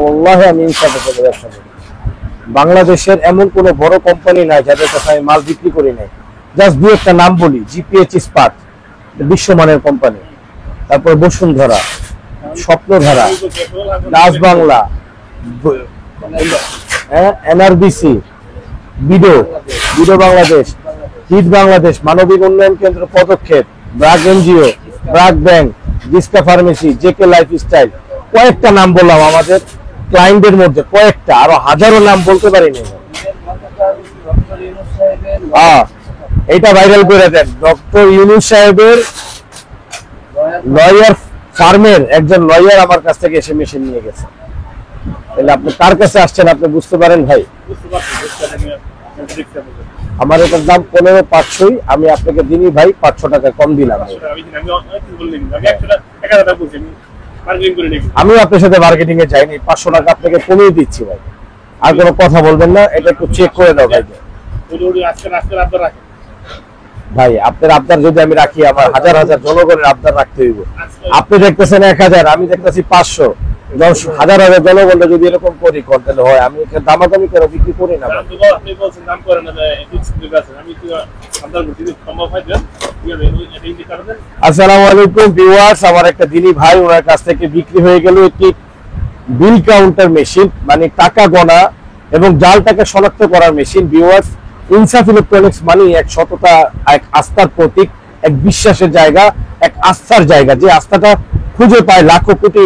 ওয়াল্লাহি আমি ইনসাফের সাথে ব্যবসা করি। বাংলাদেশের এমন কোনো বড় কোম্পানি নাই যাদের কাছে আমি মাল বিক্রি করি নাই। জাস্ট দু একটা নাম বলি, জিপিএইচ ইস্পাত বিশ্বমানের কোম্পানি, তারপর বসুন্ধরা, স্বপ্নধারা, ডাচ বাংলা, এনআরবিসি, বিডো বাংলাদেশ, হিট বাংলাদেশ, মানবিক উন্নয়ন কেন্দ্র পদক্ষেপ, ব্রাক এনজিও, ব্রাক ব্যাংক, ডিস্কা ফার্মেসি, জেকে লাইফস্টাইল। কয়েকটা নাম বললাম আমাদের ক্লায়েন্টদের মধ্যে, কয়েকটা, আরো হাজারো নাম বলতে পারিনি। এটা ভাইরাল করে দেন। ডক্টর ইউনূস সাহেবের লয়ার ফার্মের একজন লয়ার আমার কাছ থেকে এসে মেশিন নিয়ে গেছে। তাহলে আপনি কার কাছে আসছেন আপনি বুঝতে পারেন ভাই। আমার এটার দাম 15,500, আমি আপনাকে দিনই ভাই 500 টাকা কম দিলাম। আমি আপনার সাথে মার্কেটিং এ যাইনি, 500 টাকা আপনাকে কমিয়ে দিচ্ছি ভাই। আর কোনো কথা বলবেন না, এটা একটু চেক করে দাও ভাই। ভাই আপনার আবদার যদি আমি রাখি, আমার হাজার হাজার জনগণের আবদার রাখতে হইব। আপনি দেখতেছেন 1000, আমি দেখতেছি 500, হাজার হাজার জনগণরা যদি এরকম করি করতে হয়, আমি দামাদামি করে বিক্রি করি না। আসসালামু আলাইকুম ভিউয়ার্স, আমার একটা দিনী ভাই, ওনার কাছ থেকে বিক্রি হয়ে গেল একটি বিল কাউন্টার মেশিন, মানে টাকা গোনা এবং জাল টাকা শনাক্ত করার মেশিন। ভিউয়ার্স, ইনসাফ ইলেকট্রনিক্স মানে এক সততা, এক আস্থার প্রতীক, এক বিশ্বাসের জায়গা, এক আস্থার জায়গা, যে আস্থাটা খুঁজে পায় লাখো কোটি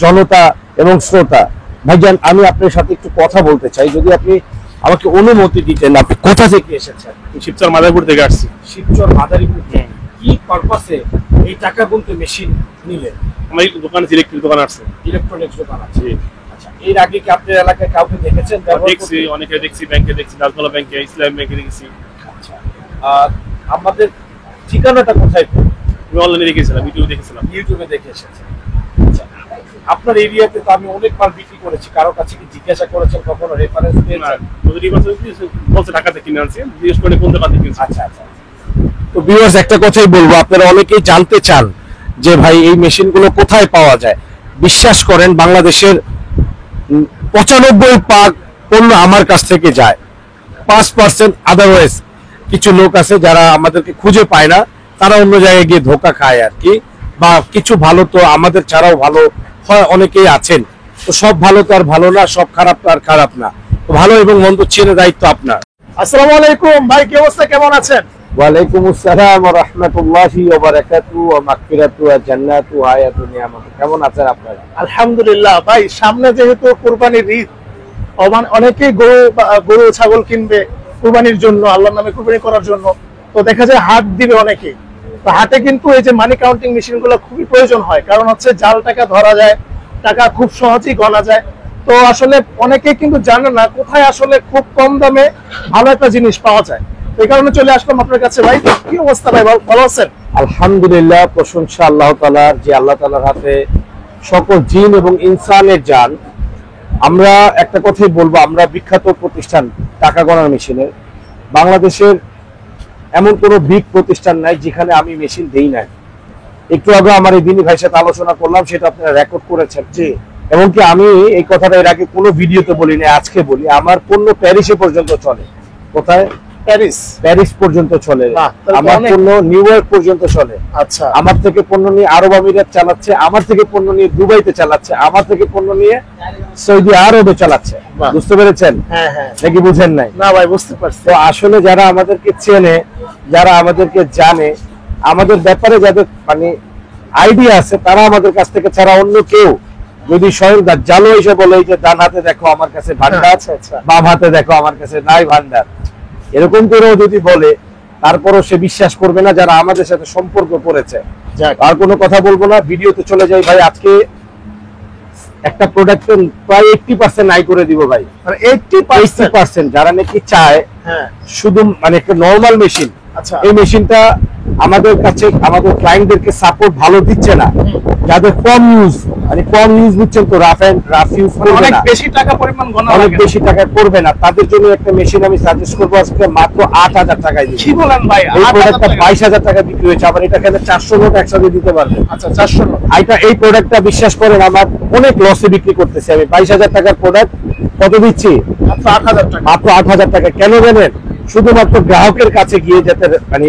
জনতা এবং শ্রোতা। ভাইজান, আমি আপনার সাথে একটু কথা বলতে চাই, যদি আপনি আমাকে অনুমতি দিতেন। আপনি কোথা থেকে এসেছেন? শিবচর মাদারীপুর থেকে আসছি। শিবচর মাদারীপুর। কি পারপাসে এই টাকা গুনতে মেশিন নিলেন? আমার দোকানে ইলেকট্রিক দোকান আছে, ইলেকট্রনিক্স দোকান আছে। আচ্ছা, এর আগে কি আপনার এলাকায় কাউকে দেখেছেন? দেখছি, অনেকে দেখছি, ব্যাংকে দেখছি, ডাকবাংলা ব্যাংকে, ইসলাম ব্যাংকে দেখছি। আচ্ছা, আর আমাদের ঠিকানাটা কোথায়? আমি অনলাইনে দেখেছিলাম, ইউটিউবে দেখে এসেছেন। আচ্ছা, আপনার এরিয়াতে তো আমি অনেক মাল বিক্রি করেছি, কারো কাছে কি জিজ্ঞাসা করেছেন কখনো, রেফারেন্স পেয়েছেন? বলছে ঢাকাতে কিনে আনছি, জিজ্ঞেস করে কোন দোকান থেকে কিনছি। আচ্ছা আচ্ছা। তো ভিউয়ার্স, একটা কথাই বলবো, আপনারা অনেকেই জানতে চান যে ভাই এই মেশিনগুলো কোথায় পাওয়া যায়। বিশ্বাস করেন, বাংলাদেশের 95% পণ্য আমার কাছ থেকে যায়, 5% আদারওয়াইজ কিছু লোক আছে যারা আমাদেরকে খুঁজে পায় না, তারা অন্য জায়গায় গিয়ে ধোকা খায় আর কি। বা কিছু ভালো তো আমাদের ছাড়াও ভালো হয় অনেকেই আছেন। তো সব ভালো তো আর ভালো না, সব খারাপ তো আর খারাপ না। তো ভালো এবং মন্দ চেনে দায়িত্ব আপনার। আসসালামু আলাইকুম ভাই, কি অবস্থা, কেমন আছেন? ওয়ালাইকুম আসসালাম ওয়া রাহমাতুল্লাহি ওয়া বারাকাতুহু ওয়া মাগফিরাতু ওয়া জান্নাতু ওয়া আয়াতু নিয়ামাতু। কেমন আছেন আপনারা? আলহামদুলিল্লাহ ভাই, সামনে যেহেতু কুরবানির ঈদ, অনেকেই গরু ছাগল কিনবে কুরবানির জন্য, আল্লাহর নামে কুরবানি করার জন্য। তো দেখা যায় হাট দিবে অনেকে। তো হাটে কিন্তু এই যে মানি কাউন্টিং মেশিনগুলো খুবই প্রয়োজন হয়, কারণ হচ্ছে জাল টাকা ধরা যায়, টাকা খুব সহজেই গণা যায়। তো আসলে অনেকেই কিন্তু জানে না কোথায় আসলে খুব কম দামে ভালো একটা জিনিস পাওয়া যায়। এই কারণে চলে আসলাম আপনার কাছে। ভাই কি অবস্থা ভাই, ভালো আছেন? আলহামদুলিল্লাহ, প্রশংসা আল্লাহ তাআলার, যে আল্লাহ তাআলার হাতে সকল জিন এবং ইনসানের জান। আমরা একটা কথাই বলবো, আমরা বিখ্যাত প্রতিষ্ঠান টাকা গণার মেশিনের। বাংলাদেশের এমন কোনো বিগ প্রতিষ্ঠান নাই যেখানে আমি মেশিন দেই নাই। একটু আগে আমার এই দিনী ভাইয়ের সাথে আলোচনা করলাম, সেটা আপনারা রেকর্ড করেছেন। জি, এমনকি আমি এই কথাটা এর আগে কোনো ভিডিওতে বলি না, আজকে বলি, আমার পণ্য প্যারিসে পর্যন্ত চলে। কোথায়? প্যারিস পর্যন্ত চলে, আমার পণ্য নিউ ইয়র্ক পর্যন্ত চলে। আচ্ছা, আমার থেকে পণ্য নিয়ে আরব আমিরাত চালাচ্ছে, আমার থেকে পণ্য নিয়ে দুবাইতে চালাচ্ছে, আমার থেকে পণ্য নিয়ে সৌদি আরবে চালাচ্ছে। বুঝতে পেরেছেন? হ্যাঁ হ্যাঁ। নাকি বুঝেন নাই? না ভাই, বুঝতে পারছি। তো আসলে যারা আমাদেরকে চেনে, যারা আমাদেরকে জানে, আমাদের ব্যাপারে যাদের মানে আইডিয়া আছে, তারা আমাদের কাছ থেকে ছাড়া অন্য কেউ যদি স্বয়ং জালো এসে বলে যে ডান হাতে দেখো আমার কাছে ভান্ডার, বাম হাতে দেখো আমার কাছে নাই ভান্ডার, এরকম করেও যদি বলে, তারপরও সে বিশ্বাস করবে না যারা আমাদের সাথে সম্পর্ক করেছে। আর কোনো কথা বলবো না, ভিডিওতে চলে যাই ভাই। আজকে একটা প্রোডাক্টের প্রায় 80% আই করে দিব ভাই। 80% যারা নাকি চায় শুধু মানে একটা নরমাল মেশিন, আচ্ছা। এই মেশিনটা আমাদের কাছে আমাদের ক্লায়েন্টদেরকে সাপোর্ট ভালো দিচ্ছে না, যাদের কম ইউজ মানে কম ইউজ বুঝছেন তো, রাফ ইউজ করবে অনেক না, বেশি টাকা পরিমাণ গণনা অনেক লাগে। বেশি টাকা করবে না, তাদের জন্য একটা মেশিন আমি সাজেস্ট করবো আজকে মাত্র 8,000 টাকায় দিচ্ছি। কি বলেন ভাই? এই 8,000 প্রোডাক্টটা টাকা? 22,000 টাকা বিক্রি হয়েছে, আবার এটা খেলে 400 নোট একসাথে দিতে পারবেন। আচ্ছা 400 টাকা। এই প্রোডাক্টটা বিশ্বাস করেন আমার অনেক লসে বিক্রি করতেছি আমি। 22,000 টাকার প্রোডাক্ট কত দিচ্ছি? মাত্র 8,000 টাকা। মাত্র 8,000 টাকা। কেন জানেন? শুধুমাত্র গ্রাহকের কাছে গিয়ে যাতে মানে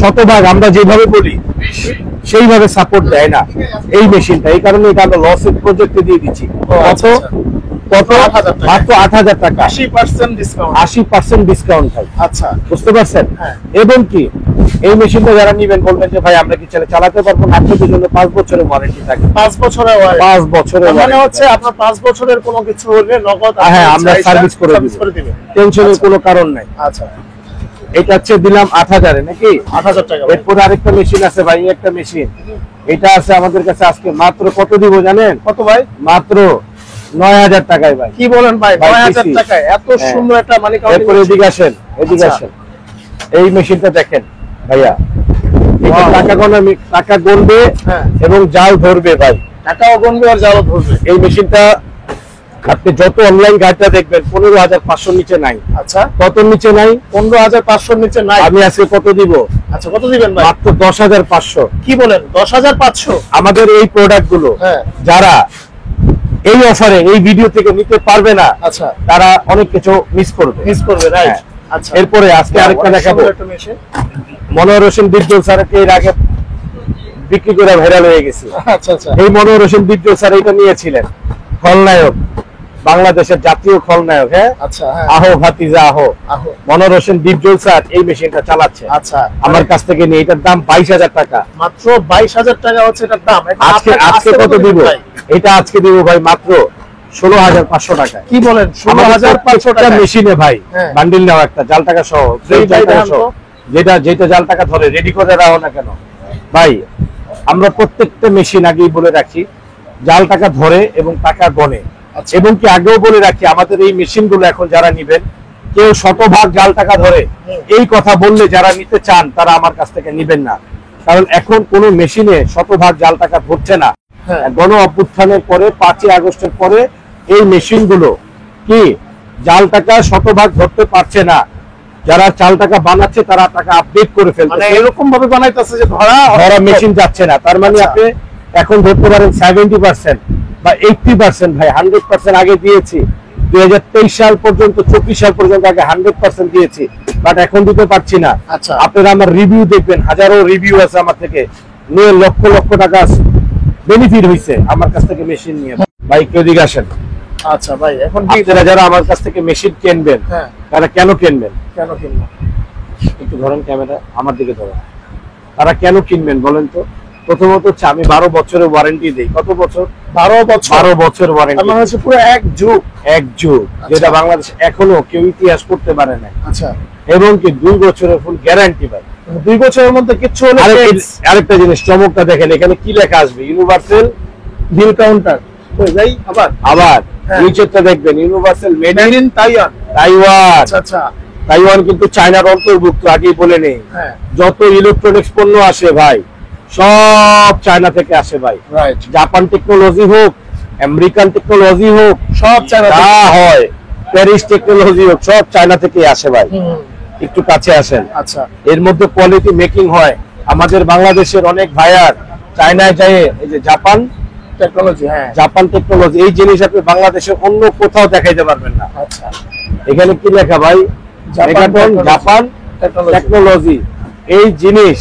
শতভাগ আমরা যেভাবে বলি সেইভাবে সাপোর্ট দেয় না এই মেশিনটা, এই কারণে এটা আমরা লসের প্রজেক্টে দিয়ে দিচ্ছি। আচ্ছা, কত? 8,000 টাকা। মাত্র 8,000 টাকা, 80% ডিসকাউন্ট। 80% ডিসকাউন্ট ভাই। আচ্ছা বুঝতে পারছেন? হ্যাঁ। এবং কি এই মেশিনটা যারা নিবেন বলবেন যে ভাই আমরা কি চালাতে পারবো না, আপনাদের জন্য 5 বছরের ওয়ারেন্টি থাকে। 5 বছরের ওয়ারেন্টি। 5 বছরের মানে warranty হচ্ছে আপনার 5 বছরের কোনো কিছু হলে নগদ হ্যাঁ, আমরা সার্ভিস করে দিবেন। টেনশনের আচ্ছা। কোনো কারণ নাই। আচ্ছা এটা হচ্ছে দিলাম 8,000 এ নাকি? 8,000 টাকা ভাই। এরপর আরেকটা মেশিন আছে ভাই, একটা মেশিন এটা আছে আমাদের কাছে আজকে মাত্র কত দিব জানেন? কত ভাই? মাত্র 9,000 টাকায় ভাই। কি বলেন ভাই? ভাই, 9,000 PC টাকায় এত হ্যাঁ। সুন্দর একটা মানি এরপর এদিকে আসেন, এদিকে আচ্ছা। আসেন। এই মেশিনটা দেখেন ভাইয়া, এটা Wow. টাকা গুনবে হ্যাঁ। এবং জাল ধরবে ভাই। টাকাও গুনবে আর জালও ধরবে। এই মেশিনটা আপনি যত অনলাইন গাড়িটা দেখবেন 15,500 নিচে নাই। আচ্ছা কত নিচে নাই? 15,500 নিচে নাই। আমি আজকে কত দিব? আচ্ছা কত দিবেন ভাই? মাত্র 10,500। কি বলেন? 10,500? আমাদের এই প্রোডাক্ট গুলো হ্যাঁ। যারা এই অফারে এই ভিডিও থেকে নিতে পারবে না আচ্ছা তারা অনেক কিছু মিস করবে। মিস করবে, রাইট। হ্যাঁ। আচ্ছা এরপরে আজকে আরেকটা অনেক দেখাবো। সুন্দর একটা মেশিন। মনোহর হোসেন বিদ্যুৎ স্যারকে এর আগে বিক্রি করে ভাইরাল হয়ে গেছে। আচ্ছা আচ্ছা এই মনোহর হোসেন বিদ্যুৎ স্যার এটা নিয়েছিলেন, খলনায়ক, বাংলাদেশের জাতীয় খলনায়ক। হ্যাঁ, আচ্ছা হ্যাঁ আহো ভাতিজা আহো। আহো। মনোহর হোসেন ডিপজল স্যার এই মেশিনটা চালাচ্ছে আচ্ছা আমার কাছ থেকে নিয়ে। এটার দাম 22,000 টাকা। মাত্র 22,000 টাকা হচ্ছে এটার দাম। এখন আজকে আপনাকে আজকে আজকে কত দিব? ভাই? এটা আজকে দিব ভাই মাত্র 16,500 টাকা। কি বলেন? 16,500 টাকা মেশিনে ভাই হ্যাঁ। বান্ডিল নাও একটা জাল টাকা সহ, যেই জাল টাকা দেখান সহ, তো। যেটা জাল টাকা ধরে রেডি করে রাখো না কেন ভাই। আমরা প্রত্যেকটা মেশিন আগেই বলে রাখি জাল টাকা ধরে এবং টাকা গনে। আচ্ছা। এবং কি আগেও বলে রাখি আমাদের এই মেশিন গুলো এখন যারা নিবেন কেউ শতভাগ জাল টাকা ধরে এই কথা বললে যারা নিতে চান তারা আমার কাছ থেকে নিবেন না, কারণ এখন কোন মেশিনে শতভাগ জাল টাকা ধরছে না। হ্যাঁ। গণ অভ্যুত্থানের পরে 5ই আগস্টের পরে এই মেশিন গুলো কি জাল টাকা শতভাগ ধরতে পারছে না। যারা চাল টাকা বানাচ্ছে তারা টাকা আপডেট করে মানে ফেলছে, এরকম ভাবে বানাইতেছে যে ধরা মেশিন যাচ্ছে না। তার মানে আচ্ছা। আপনি এখন ধরতে পারেন 70% বা 80%। ভাই 100% আগে দিয়েছি 2023 সাল পর্যন্ত, 24 সাল পর্যন্ত আগে 100% দিয়েছি, বাট এখন দিতে পারছি না। আচ্ছা। আপনারা আমার রিভিউ দেখবেন, হাজারো রিভিউ আছে আমার থেকে নিয়ে, লক্ষ লক্ষ টাকা বেনিফিট হয়েছে আমার কাছ থেকে মেশিন নিয়ে। ভাই কেউ দিকে আসেন। আচ্ছা ভাই এখন কি আপনারা যারা আমার কাছ থেকে মেশিন কিনবেন হ্যাঁ তারা কেন কিনবেন? কেন কিনবো? একটু ধরেন ক্যামেরা আমার দিকে ধরেন। তারা কেন কিনবেন বলেন তো? প্রথমত হচ্ছে আমি 12 বছরের ওয়ারেন্টি দিই। কত বছর? 12 বছর। 12 বছর তার ওয়ারেন্টি, মানে হচ্ছে পুরো এক যুগ। এক যুগ, যেটা বাংলাদেশ এখনো কেউ ইতিহাস করতে পারে না। আচ্ছা এবং কি 2 বছরের ফুল গ্যারান্টি ভাই। 2 বছরের মধ্যে কিছু হলে আরেকটা জিনিস চমকটা দেখেন, এখানে কি লেখা আসবে? ইউনিভার্সাল বিল কাউন্টার। কই যাই আবার আবার হ্যাঁ। নিচেরটা দেখবেন universal made made in Taiwan. Taiwan. আচ্ছা আচ্ছা তাইওয়ান কিন্তু চায়নার অন্তর্ভুক্ত, আগেই বলে নেই। হ্যাঁ যত ইলেকট্রনিক্স পণ্য আসে ভাই সব চায়না থেকে আসে ভাই। রাইট। জাপান টেকনোলজি হোক, আমেরিকান টেকনোলজি হোক, সব চায়না যা হয় প্যারিস টেকনোলজি হোক, সব চায়না থেকে আসে ভাই। একটু কাছে আসেন। আচ্ছা এর মধ্যে কোয়ালিটি মেকিং হয় আমাদের বাংলাদেশের অনেক ভাইয়ার চায়নায় যায়। এই যে জাপান টেকনোলজি। হ্যাঁ জাপান টেকনোলজি, এই জিনিস আপনি বাংলাদেশের অন্য কোথাও দেখাইতে পারবেন না। আচ্ছা এখানে কি লেখা ভাই? Japan megaton technology। Japan technology. Technology. এই জিনিস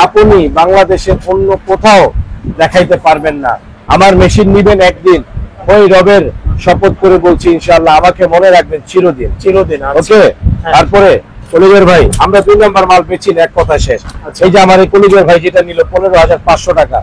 আপনি বাংলাদেশের অন্য কোথাও দেখাইতে পারবেন না। আমার মেশিন নিবেন একদিন, ওই রবের শপথ করে বলছি ইনশাআল্লাহ আমাকে মনে রাখবেন চিরদিন। চিরদিন। ওকে। তারপরে কলিজের ভাই আমরা 2 নাম্বার মাল বেচি না, এক কথা শেষ। আচ্ছা। এই যে আমার এই কলিজের ভাই যেটা নিল 15,500 টাকা,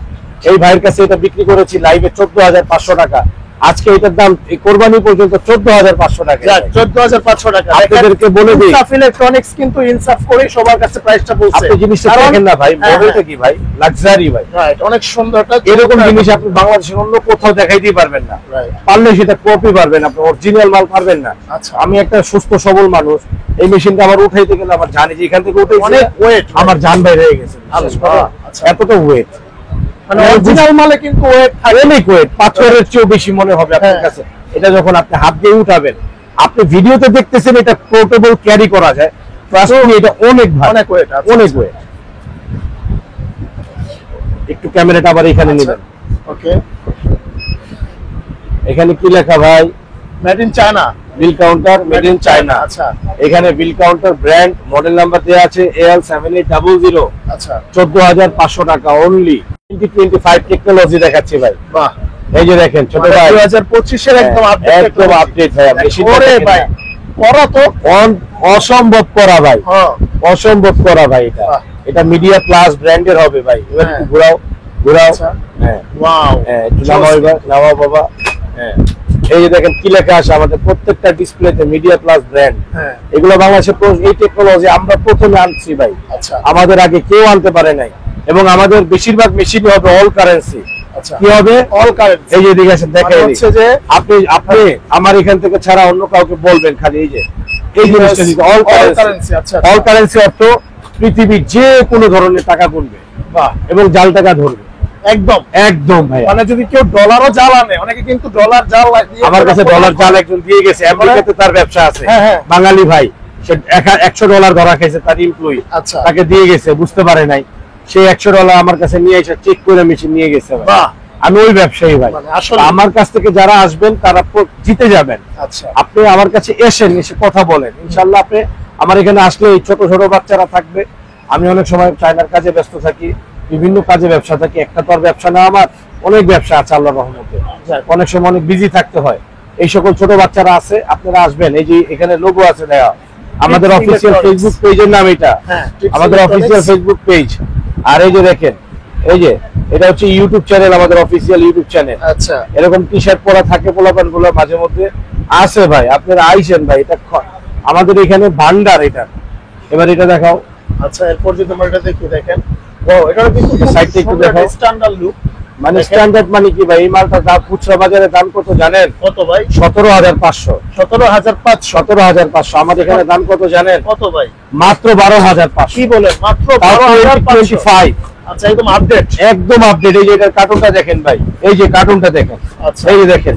এই ভাইয়ের কাছে এটা বিক্রি করেছি লাইভে 14,500 টাকা। আজকে এটার দাম এই কোরবানি পর্যন্ত 14,500 টাকা। 14,500 টাকা। আপনাদেরকে বলে দিই, ইনসাফ ইলেকট্রনিক্স কিন্তু ইনসাফ করে সবার কাছে প্রাইসটা বলছে। আপনি জিনিসটা দেখেন না ভাই, মডেলটা কি ভাই, লাক্সারি ভাই, রাইট, অনেক সুন্দর। এরকম জিনিস আপনি বাংলাদেশের অন্য কোথাও দেখাইতেই পারবেন না। পারলে সেটা কপি পারবেন, আপনি অরিজিনাল মাল পারবেন না। আচ্ছা, আমি একটা সুস্থ সবল মানুষ, এই মেশিনটা আমার উঠাইতে গেলে আমার জানি যে এখান থেকে উঠে অনেক ওয়েট, আমার জান বাইরে হয়ে গেছে। আচ্ছা, এতটা ওয়েট, মানে অরিজিনাল মালে কিন্তু ওয়েট থাকে, অনেক ওয়েট, পাথরের চেয়েও বেশি মনে হবে আপনার কাছে। এটা যখন আপনি হাত দিয়ে উঠাবেন, আপনি ভিডিওতে দেখতেছেন এটা পোর্টেবল ক্যারি করা যায়, এটা অনেক ভালো, অনেক ওয়েট, অনেক ওয়েট। একটু ক্যামেরাটা আবার এখানে নেবেন। ওকে, এখানে কি লেখা ভাই? Made in China, bill counter made in China. আচ্ছা, এখানে বিল কাউন্টার ব্র্যান্ড মডেল নাম্বার দেওয়া আছে AL7800। আচ্ছা, 14,500 টাকা অনলি। 2025 টেকনোলজি দেখাচ্ছি ভাই। বাহ, এই যে দেখেন ছোট ভাই, 2025 এর একদম আপডেট, একদম আপডেট ভাই। ওরে ভাই, করা তো অসম্ভব করা ভাই, অসম্ভব করা ভাই। এটা মিডিয়া প্লাস ব্র্যান্ডের হবে ভাই। এবার একটু ঘোরাও, ঘোরাও। হ্যাঁ, ওয়াও, হ্যাঁ, একটু নামাও এবার, নামাও বাবা। হ্যাঁ, এই যে দেখেন কি লেখা আছে আমাদের প্রত্যেকটা ডিসপ্লেতে, মিডিয়া প্লাস ব্র্যান্ড। হ্যাঁ, এগুলো বাংলাদেশে এই টেকনোলজি আমরা প্রথমে আনছি ভাই। আচ্ছা, আমাদের আগে কেউ আনতে পারে নাই। এবং আমাদের বেশিরভাগ মেশিন হবে অল কারেন্সি। আচ্ছা, কি হবে? All currency. এই যে দিকে আসেন, দেখেন হচ্ছে যে আপনি আমার এখান থেকে ছাড়া অন্য কাউকে বলবেন খালি এই যে এই জিনিসটা দিতে, অল কারেন্সি। আচ্ছা, অল কারেন্সি অর্থ পৃথিবীর যে কোনো ধরনের টাকা গুনবে, বাহ, এবং জাল টাকা ধরবে। একদম, একদম ভাই। মানে যদি কেউ ডলারও জাল আনে, অনেকে কিন্তু ডলার জাল দিয়ে, আমার কাছে ডলার জাল একজন দিয়ে গেছে, আমেরিকাতে তার ব্যবসা আছে, বাঙালি ভাই, সে $100 ধরা খাইছে তার এমপ্লয়ি। আচ্ছা, তাকে দিয়ে গেছে, বুঝতে পারে নাই, সে $100 আমার কাছে নিয়ে এসে চেক করে মেশিন নিয়ে গেছে। বাহ, আমি ওই ব্যবসায়ী ভাই। মানে আসলে আমার কাছ থেকে যারা আসবেন তারা জিতে যাবেন। আচ্ছা, আপনি আমার কাছে এসে কথা বলেন, ইনশাল্লাহ আপনি আমার এখানে আসলে এই ছোট ছোট বাচ্চারা থাকবে। আমি অনেক সময় চায়নার কাজে ব্যস্ত থাকি, বিভিন্ন কাজে ব্যবসা থাকি, একটা তো আর ব্যবসা না, আমার অনেক ব্যবসা আছে আল্লাহর রহমতে। অনেক সময় অনেক বিজি থাকতে হয়। এই সকল ছোট বাচ্চারা আছে, আপনারা আসবেন। এই যে এখানে লোগো আছে দেয়া, আমাদের অফিসিয়াল ফেসবুক পেজের নাম এটা, আমাদের অফিসিয়াল ফেসবুক পেজ। আর এই যে দেখেন, এই যে এটা হচ্ছে ইউটিউব চ্যানেল, আমাদের অফিসিয়াল ইউটিউব চ্যানেল। আচ্ছা, এরকম টি শার্ট পরা থাকে পোলাপান গুলো মাঝে মধ্যে আছে ভাই, আপনারা আইসেন ভাই। এটা আমাদের এখানে ভান্ডার এটা। এবার এটা দেখাও। আচ্ছা, এরপর যদি আমরা এটা দেখি, দেখেন, ও এটা কিন্তু সাইডটা একটু দেখাও। স্ট্যান্ডার্ড লুক, মানে স্ট্যান্ডার্ড মানে কি ভাই? এই মালটার দাম খুচরা বাজারে দাম কত জানেন? কত ভাই? 17,500। 17,500। 17,500। আমাদের এখানে দাম কত জানেন? কত ভাই? মাত্র 12,500। কি বলেন? মাত্র 12,500। আচ্ছা, একদম আপডেট, একদম আপডেট। এই যে এটার কার্টুনটা দেখেন ভাই, এই যে কার্টুনটা দেখেন। আচ্ছা, এই যে দেখেন,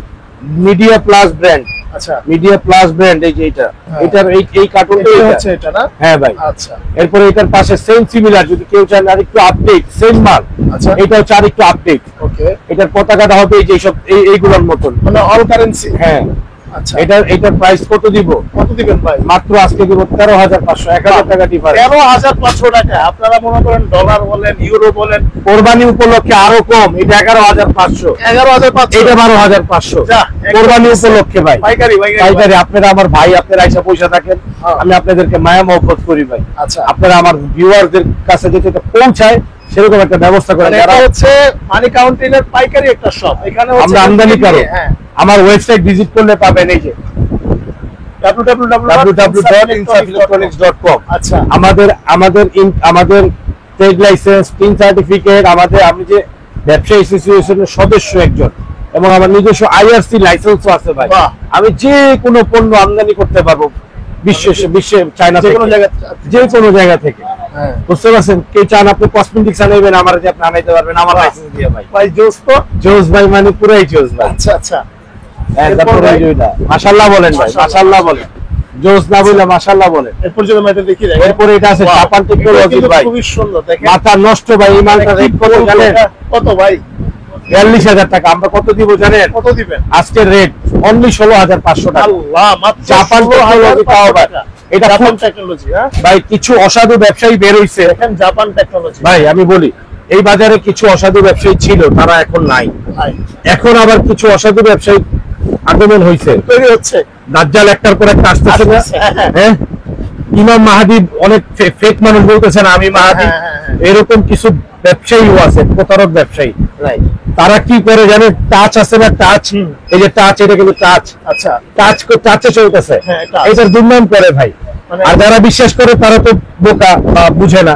মিডিয়া প্লাস ব্র্যান্ড। আচ্ছা, মিডিয়া প্লাস ব্র্যান্ড। এই যে এটা, এটার এই কার্টুনটাই হচ্ছে এটা না? হ্যাঁ ভাই। আচ্ছা, এরপরে এটার পাশে সেম সিমিলার, যদি কেউ চান আর একটু আপডেট, সেম মাল। আচ্ছা, এটা হচ্ছে আর একটু আপডেট। ওকে, এটার পতাকাটা হবে এই যে সব এইগুলোর মতন, মানে অল কারেন্সি। হ্যাঁ। আচ্ছা, এটার প্রাইস কত দিব? কত দিবেন ভাই? মাত্র আজকে দিব 13,500। 1,000 টাকা ডিফারেন্স। 13,500 টাকা। আপনারা মনে করেন ডলার বলেন, ইউরো বলেন, কোরবানি উপলক্ষে আরো কম। এটা 11,500। 11,500। এটা 12,500 কোরবানি উপলক্ষে ভাই। পাইকারি, পাইকারি। আপনারা আমার ভাই, আপনারা আইসা পয়সা থাকেন, আমি আপনাদেরকে মায়া মহব্বত করি ভাই। আচ্ছা, আপনারা আমার ভিউয়ারদের কাছে যেটা পৌঁছায় সেরকম একটা ব্যবস্থা করেন। এটা হচ্ছে মানি কাউন্টিং এর পাইকারি একটা শপ। এখানে আমরা আমদানি করো। আমার ওয়েবসাইট ভিজিট করলে পাবেন, এই যে www.insafelectronics.com। আচ্ছা, আমাদের ট্রেড লাইসেন্স, টিন সার্টিফিকেট, আমি যে ব্যবসায়ী অ্যাসোসিয়েশনের সদস্য একজন, এবং আমার নিজস্ব আইআরসি লাইসেন্সও আছে ভাই। আমি যে কোনো পণ্য আমদানি করতে পারবো বিশ্বে, চায়না থেকে, যে কোনো জায়গা থেকে। বুঝতে পারছেন? কেউ চান আপনি কসমেটিক্স আনাইবেন, আমার যে আপনি আনাইতে পারবেন আমার লাইসেন্স দিয়ে ভাই। ভাই জোস তো, জোস ভাই, মানে পুরাই জোস ভাই। আচ্ছা, আচ্ছা, মাশাআল্লাহ বলেন ভাই, মাশাআল্লাহ বলেন। জোস না বললে মাশাআল্লাহ বলেন। এরপর যদি আমরা এটা দেখি, দেখেন, এরপরে এটা আছে জাপান টেকনোলজি ভাই, খুবই সুন্দর। দেখেন, মাথা নষ্ট ভাই। এই মালটা রেট কত জানেন? কত ভাই? 42,000 টাকা। আমরা কত দিব জানেন? কত দিবেন? আজকের রেট অনলি 16,500 টাকা। আল্লাহ, মাত্র জাপান টেকনোলজি পাওয়া ভাই। এটা জাপান টেকনোলজি। হ্যাঁ ভাই, কিছু অসাধু ব্যবসায়ী বের হইছে। দেখেন, জাপান টেকনোলজি ভাই আমি বলি, এই বাজারে কিছু অসাধু ব্যবসায়ী ছিল, তারা এখন নাই। এখন আবার কিছু অসাধু ব্যবসায়ী আগমন হইছে, তৈরি হচ্ছে। দাজ্জাল একটার পর একটা আসতেছে না? হ্যাঁ, ইমাম মাহাদি, অনেক ফেক মানুষ বলতেছেন আমি মাহাদি। এরকম কিছু ব্যবসায়ীও আছে, প্রতারক ব্যবসায়ী। তারা কি করে জানেন, টাচ আছে না, টাচ, এই যে টাচ, এটা কিন্তু টাচ, আচ্ছা টাচে চলতেছে, হ্যাঁ, touch। এটার দুর্নাম করে ভাই। মানে- আর যারা বিশ্বাস করে তারা তো বোকা বা বুঝে না।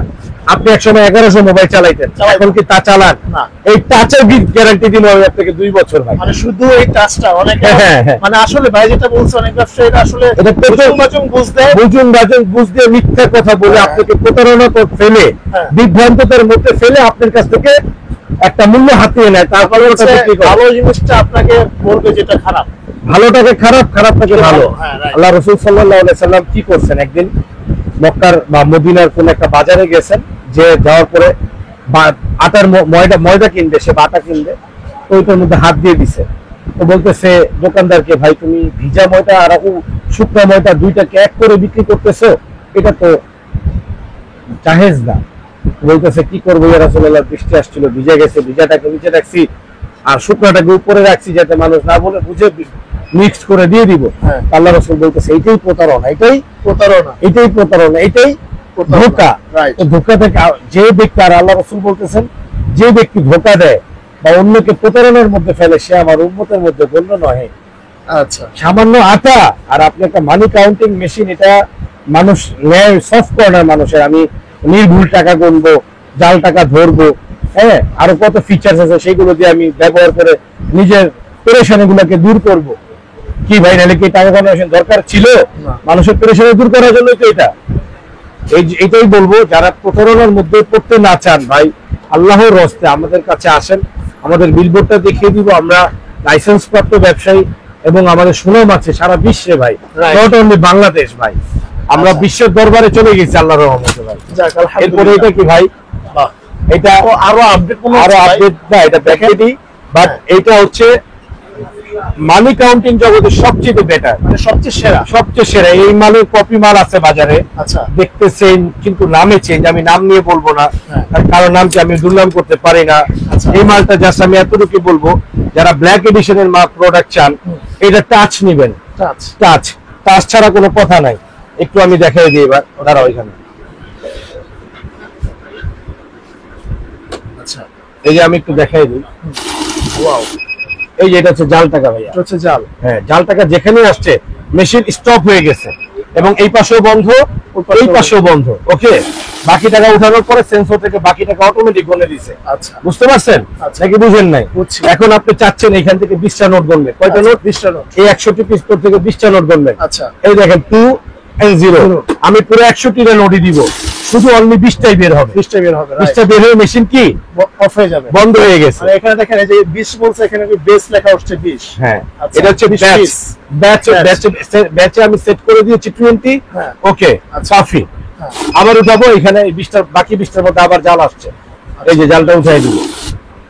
আপনি একসময় 1100 মোবাইল চালাইতেন, এখন কি তা চালান? না। এই টাচের গ্যারান্টি দিব আমি আপনাকে 2 বছর ভাই। মানে শুধু এই টাচটা অনেকে হ্যাঁ, হ্যাঁ। মানে আসলে ভাই যেটা বলছে অনেক ব্যবসায়ীরা আসলে এটা প্রচুর বুঝ দেয়। বুঝুন বাজুন বুঝ দিয়ে মিথ্যা কথা বলে হ্যাঁ। আপনাকে প্রতারণা করে ফেলে, হ্যাঁ। বিভ্রান্ততার মধ্যে ফেলে আপনার কাছ থেকে একটা মূল্য হাতিয়ে নেয়, তারপরে ওটা বিক্রি করে। ভালো জিনিসটা আপনাকে বলবে যেটা খারাপ। ভালোটাকে খারাপ, খারাপটাকে ভালো। হ্যাঁ, right। আল্লাহ রাসূল সাল্লাল্লাহু আলাইহি সাল্লাম কি করছেন, একদিন মক্কার বা মদিনার কোন একটা বাজারে গেছেন, যে যাওয়ার পরে আটার ময়দা কিনবে, সে আটা কিনবে, তো ওইটার মধ্যে হাত দিয়ে দিছে। তো বলতেছে দোকানদারকে, ভাই তুমি ভিজা ময়দা আর শুকনো ময়দা দুইটাকে এক করে বিক্রি করতেছো, এটা তো জায়েজ না। বলতেছে কি করবো ইয়া রাসূলুল্লাহ, বৃষ্টি আসছিল, ভিজে গেছে, ভিজাটাকে নিচে রাখছি আর শুকনাটাকে উপরে রাখছি যাতে মানুষ না বলে বুঝে মিক্স করে দিয়ে দিব। হ্যাঁ। আল্লাহ রাসূল বলতেছে এইটাই প্রতারণা, এটাই প্রতারণা। এটাই ধোঁকা। Right। তো ধোঁকা থেকে যে ব্যক্তি, আর আল্লাহ রাসূল বলতেছেন যে ব্যক্তি ধোঁকা দেয় বা অন্যকে প্রতারণার মধ্যে ফেলে, সে আমার উম্মতের মধ্যে গণ্য নয়। আচ্ছা সামান্য আটা আর আপনি একটা মানি কাউন্টিং মেশিন, এটা মানুষ নেয় সফট কর্নার মানুষের, আমি নির্ভুল টাকা গুনবো, জাল টাকা ধরবো, হ্যাঁ, আরো কত ফিচার্স আছে সেগুলো দিয়ে আমি ব্যবহার করে নিজের পেরেশানি গুলাকে দূর করব। কি ভাই, নাহলে কি টাকা গোনার মেশিন দরকার ছিল? না। মানুষের পেরেশানি দূর করার জন্যই তো এটা। এটাই বলবো, যারা প্রতারণার মধ্যে পড়তে না চান ভাই, আল্লাহর রস্তে আমাদের কাছে আসেন, আমাদের বিলবোর্ডটা দেখিয়ে দিব। আমরা লাইসেন্স প্রাপ্ত ব্যবসায়ী এবং আমাদের সুনাম আছে সারা বিশ্বে ভাই, Right। নট অনলি বাংলাদেশ ভাই, আমরা আচ্ছা। বিশ্বের দরবারে চলে গেছি আল্লাহর রহমতে ভাই। যাক এরপরে এটা কি ভাই, বাহ। এটা ও, আরো আপডেট আরো আপডেট না, এটা ব্যাকেটই, বাট হ্যাঁ। এটা হচ্ছে মানি কাউন্টিং জগতের সবচেয়ে বেটার, মানে সবচেয়ে সেরা। সবচেয়ে সেরা। এই মালের কপি মাল আছে বাজারে, আচ্ছা দেখতে চেঞ্জ, কিন্তু নামে চেঞ্জ। আমি নাম নিয়ে বলবো না, হ্যাঁ। তার কারণ নামকে আমি দুর্নাম করতে পারি না। আচ্ছা। এই মালটা জাস্ট আমি এতটুকু বলবো, যারা ব্ল্যাক এডিশনের মাল প্রোডাক্ট চান, এটা টাচ নিবেন, টাচ। টাচ ছাড়া কোনো কথা নাই। একটু আমি দেখাই দিই এবার, দাঁড়াও এখানে। আচ্ছা এই যে আমি একটু দেখাই দিই, ওয়াও, এই যে এটা হচ্ছে জাল টাকা ভাইয়া। এটা হচ্ছে জাল। হ্যাঁ, জাল টাকা যেখানে আসছে মেশিন স্টপ হয়ে গেছে, এবং এই পাশেও বন্ধ, এই পাশেও বন্ধ। ওকে, বাকি টাকা উঠানোর পরে সেন্সর থেকে বাকি টাকা অটোমেটিক গণে দিছে। আচ্ছা বুঝতে পারছেন আচ্ছা। নাকি বুঝেন নাই? বুঝছি। এখন আপনি চাচ্ছেন এখান থেকে 20টা নোট গণবেন, কয়টা নোট? 20টা নোট। এই 100টি পিস থেকে 20টা নোট গণবেন। আচ্ছা এই দেখেন 2 and 0, আমি পুরো 100টির নোটই দিব, শুধু অনলি 20টাই বের হবে। 20টা বের হবে, 20টা বের হয়ে মেশিন কি অফ হয়ে যাবে। বন্ধ হয়ে গেছে। আর এখানে দেখেন এই যে 20 বলছে, এখানে বেস লেখা হচ্ছে 20। হ্যাঁ, আচ্ছা, এটা হচ্ছে 20 ব্যাচ, piece। ব্যাচে আমি সেট করে দিয়েছি 20। হ্যাঁ। ওকে, আচ্ছা। কাফি। হ্যাঁ। আবার উঠাবো, এখানে 20টা, বাকি 20টার মধ্যে আবার জাল আসছে, এই যে জালটা উঠাই দিব।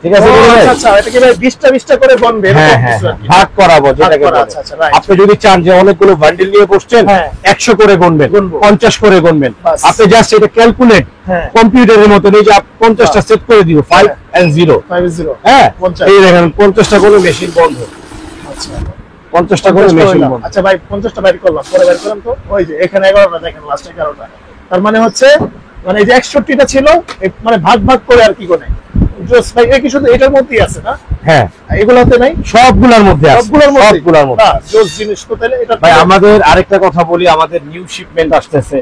ঠিক আছে ও, বলে ভাই? আচ্ছা আচ্ছা, এটা কি ভাই 20টা করে গণবে? এরকম হ্যাঁ হ্যাঁ কিছু হ্যাঁ, আর কি? ভাগ করাবো যেটাকে করা, বলে। আচ্ছা, আচ্ছা, right। আপনি যদি চান যে অনেকগুলো বান্ডিল নিয়ে বসছেন, হ্যাঁ। 100 করে গুনবেন, গুনবো। 50 করে গুনবেন, বাস। আপনি জাস্ট এটা ক্যালকুলেট হ্যাঁ। কম্পিউটারের মতো এই যে 50টা সেট করে দিব, 5 and 0। 50। হ্যাঁ, 50। এই দেখেন 50টা করে মেশিন বন্ধ, আচ্ছা 50টা করে 50টা মেশিন হইলাম। বন্ধ। আচ্ছা ভাই 50টা বাইর করলাম, পরে বাইর করলাম তো ওই যে এখানে 11টা দেখেন, লাস্ট 11টা। তার মানে হচ্ছে, মানে এই যে 61টা ছিল, মানে ভাগ ভাগ করে আর কি কোনে জোস ভাই, এই কি শুধু এটার মধ্যেই আছে না? হ্যাঁ, এগুলোতে নাই? সবগুলোর মধ্যে আছে, সবগুলোর মধ্যে? সবগুলোর মধ্যে। বাহ, জোস জিনিস তো। তাহলে এটা ভাই আমাদের আরেকটা কথা বলি, আমাদের নিউ শিপমেন্ট আসতেছে।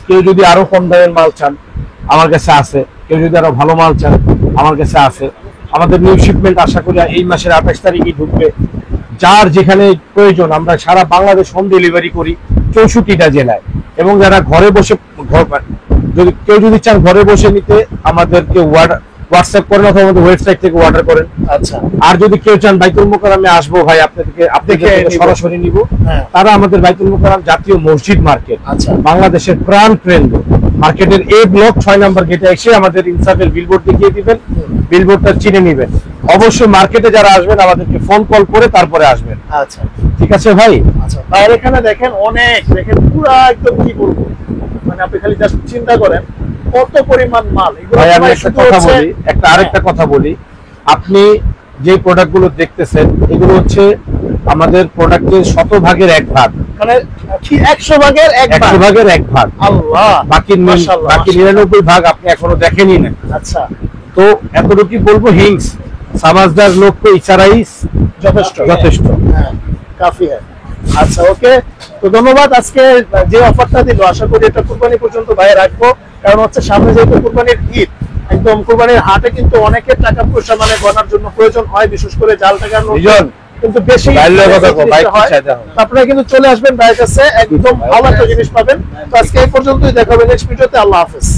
কেউ যদি আরো কম দামের মাল চান, আমার কাছে আছে। কেউ যদি আরো ভালো মাল চান, আমার কাছে আছে। আমাদের নিউ শিপমেন্ট আশা করি এই মাসের 28 তারিখে ঢুকবে। যার যেখানে প্রয়োজন, আমরা সারা বাংলাদেশ হোম ডেলিভারি করি 64টা জেলায়। এবং যারা ঘরে বসে, যদি কেউ যদি চান ঘরে বসে নিতে, আমাদেরকে হোয়াটসঅ্যাপ করেন অথবা আমাদের ওয়েবসাইট থেকে অর্ডার করেন। আচ্ছা আর যদি কেউ চান বাইতুল মোকাররমে আসবো ভাই, আপনাদেরকে নিবো। সরাসরি নিব, হ্যাঁ। তারা আমাদের বাইতুল মোকাররম জাতীয় মসজিদ মার্কেট, আচ্ছা। বাংলাদেশের প্রাণ কেন্দ্র, মার্কেটের এ ব্লক 6 নম্বর গেটে এসে আমাদের ইনসাফের বিলবোর্ড দেখিয়ে দিবেন, বিলবোর্ডটা চিনে নিবেন। অবশ্যই মার্কেটে যারা আসবেন আমাদেরকে ফোন কল করে তারপরে আসবেন। আচ্ছা ঠিক আছে ভাই? আচ্ছা, বাইরে এখানে দেখেন অনেক, দেখেন পুরা একদম কি বলবো, মানে আপনি খালি জাস্ট চিন্তা করেন কত পরিমাণ মাল। এগুলো ভাই আমি ভাই একটা শুধু কথা হচ্ছে- বলি, আরেকটা কথা বলি। আপনি যে প্রোডাক্ট গুলো দেখতেছেন, এগুলো হচ্ছে আমাদের প্রোডাক্টের 100 ভাগের 1 ভাগ, মানে কি 100 ভাগের 1 ভাগ? 100 ভাগের 1 ভাগ। আল্লাহ, বাকি মাশাআল্লাহ, 99 ভাগ আপনি এখনো দেখেনই না। আচ্ছা তো এতটুকু বলবো, হিংস সমাজদার লক্ষ্য ইশারাই যথেষ্ট যথেষ্ট। হ্যাঁ, কাফি হ্যাঁ। আচ্ছা ওকে, তো ধন্যবাদ। আজকে যে অফারটা দিল আশা করি এটা কুরবানি পর্যন্ত ভাই রাখবো, কারণ হচ্ছে সামনে যেহেতু কুরবানির ঈদ, একদম কুরবানির হাটে কিন্তু অনেকের টাকা পয়সা মানে গণার জন্য প্রয়োজন হয়, বিশেষ করে জাল টাকার নোট বিজন, কিন্তু বেশি বাইরের কথা কও, বাইক হয়। পিছায় দাও। আপনারা কিন্তু চলে আসবেন ভাইয়ের কাছে, একদম ভালো একটা জিনিস পাবেন। তো আজকে এই পর্যন্তই, দেখা হবে নেক্সট ভিডিওতে। আল্লাহ হাফেজ।